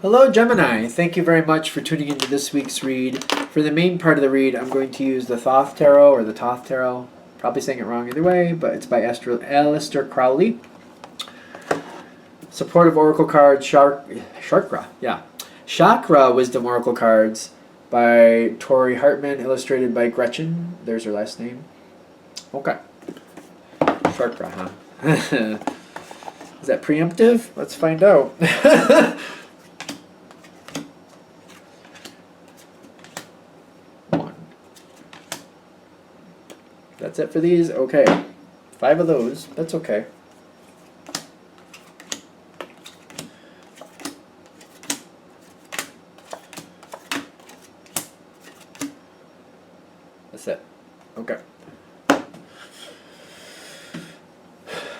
Hello, Gemini. Thank you very much for tuning into this week's read. For the main part of the read, I'm going to use the Thoth Tarot or the Toth Tarot. Probably saying it wrong either way, but it's by Aleister Crowley. Supportive Oracle cards, Chakra, yeah. Chakra Wisdom Oracle cards by Tori Hartman, illustrated by Gretchen. There's her last name. Okay. Chakra, huh? Is that preemptive? Let's find out. One. That's it for these? Okay. 5 of those. That's okay. That's it. Okay.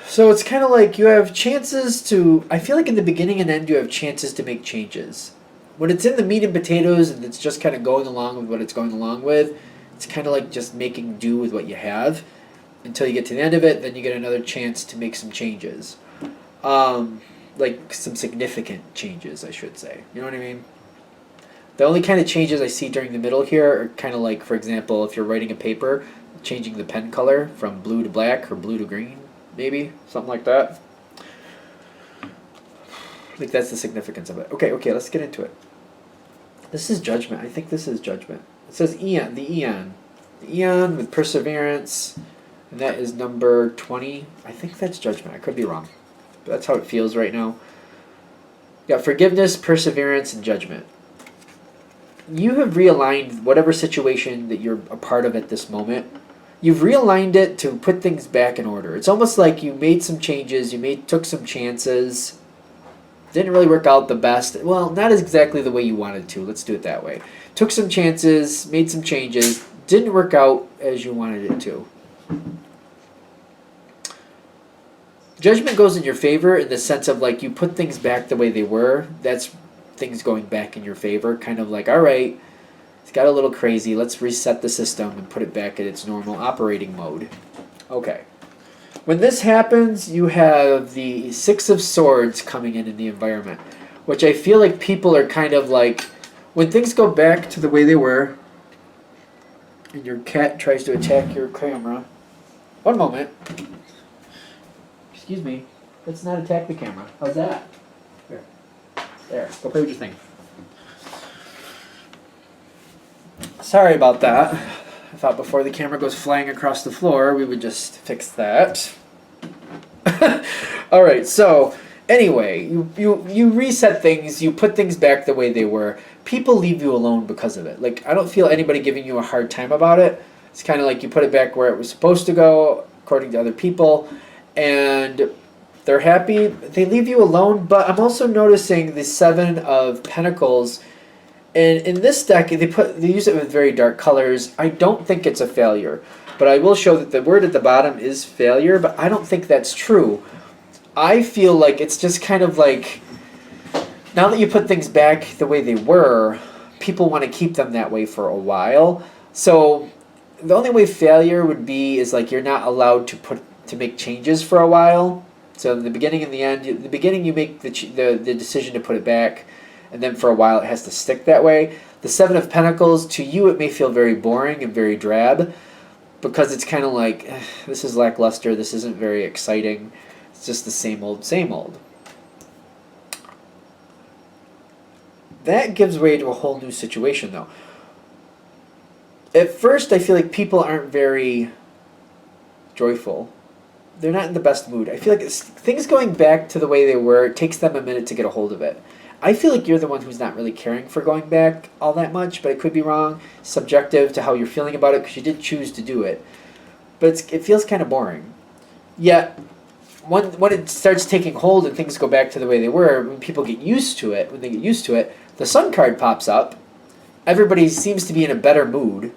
So it's kind of like you have chances to, I feel like in the beginning and end you have chances to make changes. When it's in the meat and potatoes and it's just kind of going along with what it's going along with, it's kind of like just making do with what you have until you get to the end of it, then you get another chance to make some changes. Like some significant changes, I should say. You know what I mean? The only kind of changes I see during the middle here are kind of like, for example, if you're writing a paper, changing the pen color from blue to black or blue to green, maybe, something like that. I think that's the significance of it. Okay, let's get into it. This is Judgment. I think this is Judgment. It says Eon, the Eon. The Eon with Perseverance, and that is number 20. I think that's Judgment. I could be wrong. But that's how it feels right now. You got Forgiveness, Perseverance, and Judgment. You have realigned whatever situation that you're a part of at this moment. You've realigned it to put things back in order. It's almost like you made some changes, took some chances, didn't really work out the best. Well, not exactly the way you wanted to. Let's do it that way. Took some chances, made some changes, didn't work out as you wanted it to. Judgment goes in your favor in the sense of like you put things back the way they were. That's things going back in your favor. Kind of like, all right, it's got a little crazy. Let's reset the system and put it back at its normal operating mode. Okay. When this happens, you have the 6 of Swords coming in the environment, which I feel like people are kind of like, when things go back to the way they were, and your cat tries to attack your camera. One moment. Excuse me. Let's not attack the camera. How's that? Here. There. Go play with your thing. Sorry about that. I thought before the camera goes flying across the floor, we would just fix that. Alright, so anyway, you reset things, you put things back the way they were. People leave you alone because of it. Like, I don't feel anybody giving you a hard time about it. It's kind of like you put it back where it was supposed to go, according to other people, and they're happy. They leave you alone, but I'm also noticing the 7 of Pentacles. And in this deck, they use it with very dark colors. I don't think it's a failure. But I will show that the word at the bottom is failure, but I don't think that's true. I feel like it's just kind of like, now that you put things back the way they were, people want to keep them that way for a while. So the only way failure would be is like you're not allowed to make changes for a while. So in the beginning and the end, in the beginning you make the decision to put it back, and then for a while it has to stick that way. The 7 of Pentacles, to you it may feel very boring and very drab, because it's kind of like, this is lackluster, this isn't very exciting, it's just the same old, same old. That gives way to a whole new situation though. At first I feel like people aren't very joyful. They're not in the best mood. I feel like things going back to the way they were, it takes them a minute to get a hold of it. I feel like you're the one who's not really caring for going back all that much, but I could be wrong. Subjective to how you're feeling about it, because you did choose to do it. But it feels kind of boring. Yet, when it starts taking hold and things go back to the way they were, when people get used to it, the Sun card pops up. Everybody seems to be in a better mood.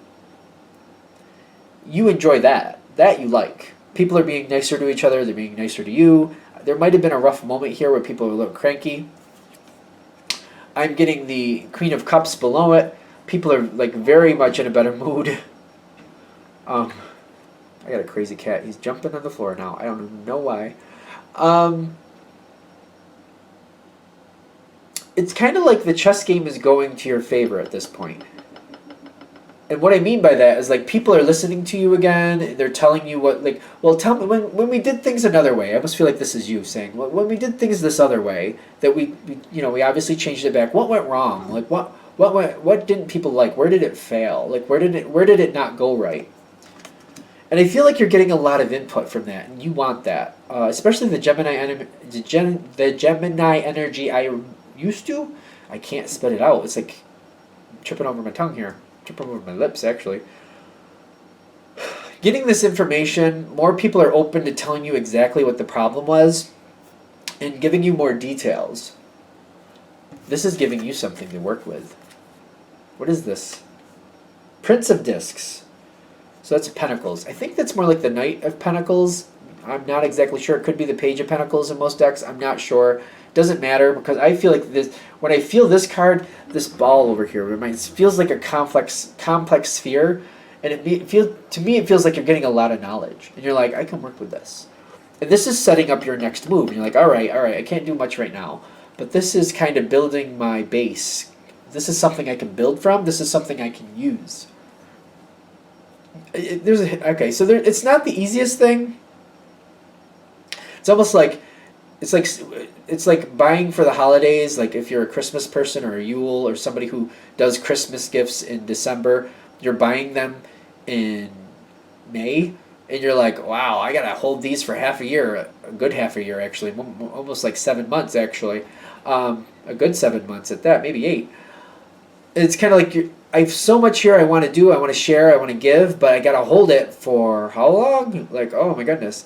You enjoy that. That you like. People are being nicer to each other. They're being nicer to you. There might have been a rough moment here where people are a little cranky. I'm getting the Queen of Cups below it. People are like very much in a better mood. I got a crazy cat. He's jumping on the floor now. I don't know why. it's kind of like the chess game is going to your favor at this point. And what I mean by that is like people are listening to you again. They're telling you what, like, well, tell me when we did things another way. I almost feel like this is you saying, well, when we did things this other way, that we obviously changed it back. What went wrong? Like what didn't people like? Where did it fail? Like where did it not go right? And I feel like you're getting a lot of input from that, and you want that, especially the Gemini energy. I can't spit it out. It's like I'm tripping over my tongue here. Over my lips, actually. Getting this information, more people are open to telling you exactly what the problem was and giving you more details. This is giving you something to work with. What is this? Prince of Discs. So that's Pentacles. I think that's more like the Knight of Pentacles. I'm not exactly sure. It could be the Page of Pentacles in most decks. I'm not sure. Doesn't matter, because I feel like this. When I feel this card, this ball over here, it feels like a complex sphere, and it feels like you're getting a lot of knowledge, and you're like, I can work with this, and this is setting up your next move. And you're like, all right, I can't do much right now, but this is kind of building my base. This is something I can build from. This is something I can use. It's not the easiest thing. It's almost like it's like buying for the holidays. Like if you're a Christmas person or a Yule or somebody who does Christmas gifts in December, you're buying them in May, and you're like, wow, I gotta hold these for half a year, a good half a year actually, almost like 7 months actually, a good 7 months at that, maybe 8. It's kind of like I have so much here I want to do, I want to share, I want to give, but I gotta hold it for how long? Like, oh my goodness.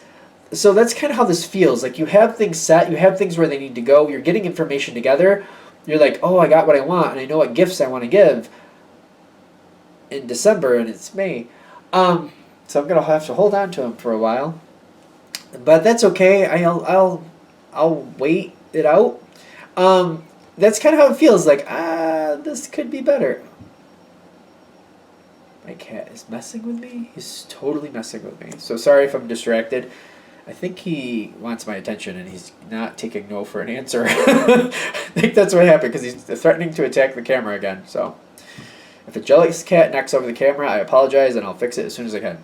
So that's kind of how this feels. Like you have things set, you have things where they need to go, you're getting information together, you're like, oh, I got what I want, and I know what gifts I want to give in December, and it's May. So I'm going to have to hold on to them for a while. But that's okay, I'll wait it out. That's kind of how it feels, like, this could be better. My cat is messing with me. He's totally messing with me. So sorry if I'm distracted. I think he wants my attention, and he's not taking no for an answer. I think that's what happened, because he's threatening to attack the camera again. So if a jealous cat knocks over the camera, I apologize, and I'll fix it as soon as I can.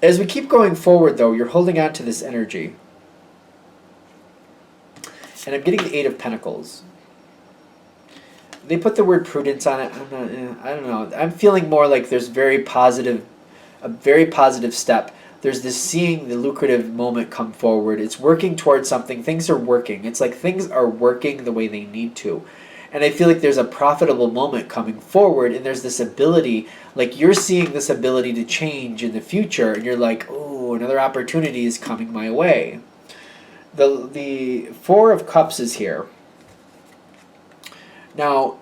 As we keep going forward, though, you're holding on to this energy. And I'm getting the Eight of Pentacles. They put the word prudence on it. I don't know. I'm feeling more like there's a very positive step. There's this seeing the lucrative moment come forward. It's working towards something. Things are working. It's like things are working the way they need to. And I feel like there's a profitable moment coming forward, and there's this ability, like you're seeing this ability to change in the future, and you're like, oh, another opportunity is coming my way. The Four of Cups is here. Now,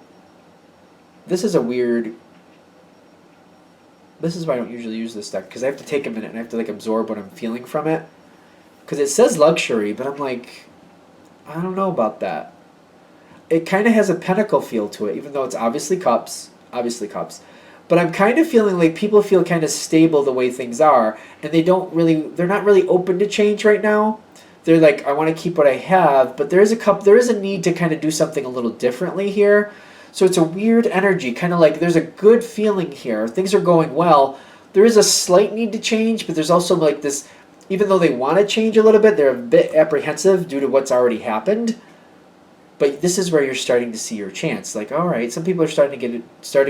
this is why I don't usually use this deck, because I have to take a minute and I have to like absorb what I'm feeling from it. Because it says luxury, but I'm like, I don't know about that. It kind of has a pentacle feel to it, even though it's obviously cups. But I'm kind of feeling like people feel kind of stable the way things are, and they're not really open to change right now. They're like, I want to keep what I have, but there is a need to kind of do something a little differently here. So it's a weird energy, kind of like there's a good feeling here. Things are going well. There is a slight need to change, but there's also like this, even though they want to change a little bit, they're a bit apprehensive due to what's already happened. But this is where you're starting to see your chance. Like, all right, some people are starting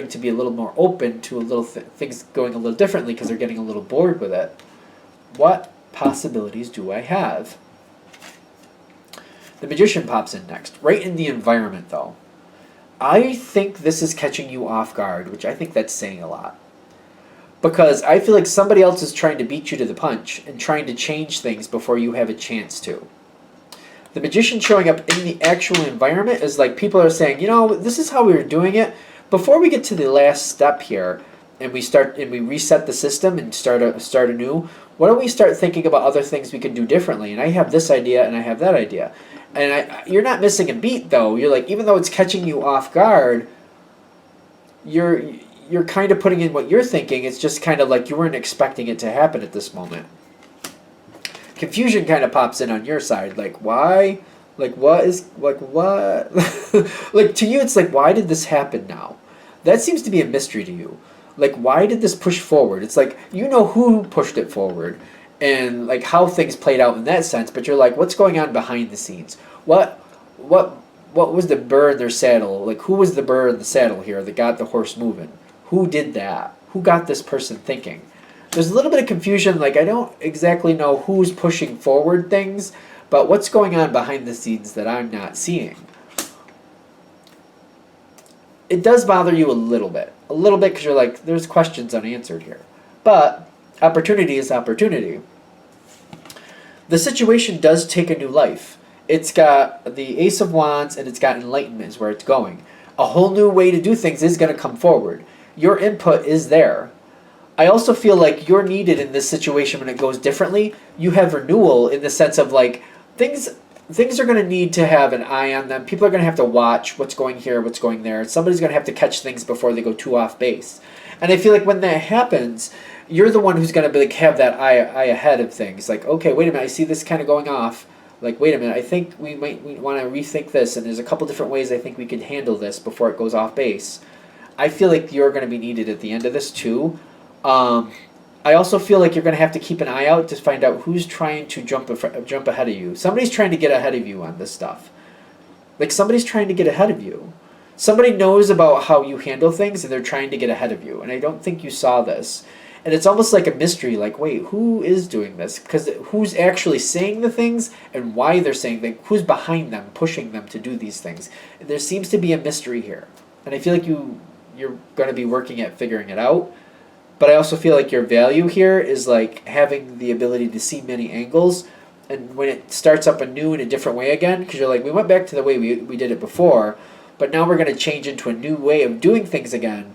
to be a little more open to a little things going a little differently because they're getting a little bored with it. What possibilities do I have? The Magician pops in next, right in the environment though. I think this is catching you off guard, which I think that's saying a lot. Because I feel like somebody else is trying to beat you to the punch and trying to change things before you have a chance to. The Magician showing up in the actual environment is like people are saying, you know, this is how we were doing it. Before we get to the last step here, and we reset the system and start anew, why don't we start thinking about other things we can do differently? And I have this idea and I have that idea. And you're not missing a beat though. You're like, even though it's catching you off guard, you're kind of putting in what you're thinking. It's just kind of like you weren't expecting it to happen at this moment. Confusion kind of pops in on your side, like, why? Like, what is, like, what? Like, to you, it's like, why did this happen now? That seems to be a mystery to you. Like, why did this push forward? It's like, you know who pushed it forward and, like, how things played out in that sense, but you're like, what's going on behind the scenes? What, what, what was the burr in their saddle? Like, who was the burr in the saddle here that got the horse moving? Who did that? Who got this person thinking? There's a little bit of confusion. Like, I don't exactly know who's pushing forward things, but what's going on behind the scenes that I'm not seeing? It does bother you a little bit because you're like, there's questions unanswered here. But opportunity is opportunity. The situation does take a new life. It's got the Ace of Wands and it's got enlightenment is where it's going. A whole new way to do things is going to come forward. Your input is there. I also feel like you're needed in this situation when it goes differently. You have renewal in the sense of like things are going to need to have an eye on them. People are going to have to watch what's going here, what's going there. Somebody's going to have to catch things before they go too off base. And I feel like when that happens, you're the one who's going to be like have that eye ahead of things. Like, okay, wait a minute, I see this kind of going off. Like, wait a minute, I think we want to rethink this, and there's a couple different ways I think we could handle this before it goes off base. I feel like you're going to be needed at the end of this too. I also feel like you're going to have to keep an eye out to find out who's trying to jump ahead of you. Somebody's trying to get ahead of you on this stuff. Like, somebody's trying to get ahead of you. Somebody knows about how you handle things, and they're trying to get ahead of you. And I don't think you saw this. And it's almost like a mystery, like, wait, who is doing this? Because who's actually saying the things and why they're saying them? Who's behind them, pushing them to do these things? There seems to be a mystery here. And I feel like you're going to be working at figuring it out. But I also feel like your value here is like having the ability to see many angles. And when it starts up anew in a different way again, because you're like, we went back to the way we did it before, but now we're going to change into a new way of doing things again.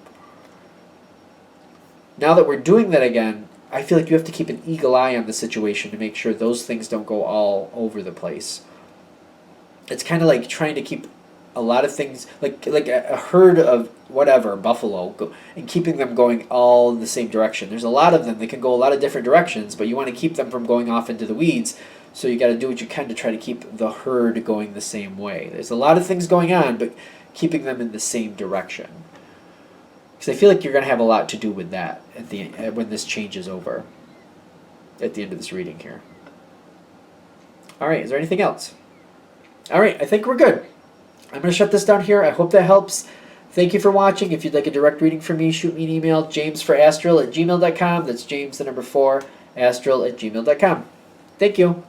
Now that we're doing that again, I feel like you have to keep an eagle eye on the situation to make sure those things don't go all over the place. It's kind of like trying to keep a lot of things, like a herd of whatever, buffalo, and keeping them going all in the same direction. There's a lot of them. They can go a lot of different directions, but you want to keep them from going off into the weeds, so you got to do what you can to try to keep the herd going the same way. There's a lot of things going on, but keeping them in the same direction. Because I feel like you're going to have a lot to do with that at the when this change is over, at the end of this reading here. All right, is there anything else? All right, I think we're good. I'm going to shut this down here. I hope that helps. Thank you for watching. If you'd like a direct reading from me, shoot me an email, jamesforastral@gmail.com. That's James, the number 4, astral@gmail.com. Thank you.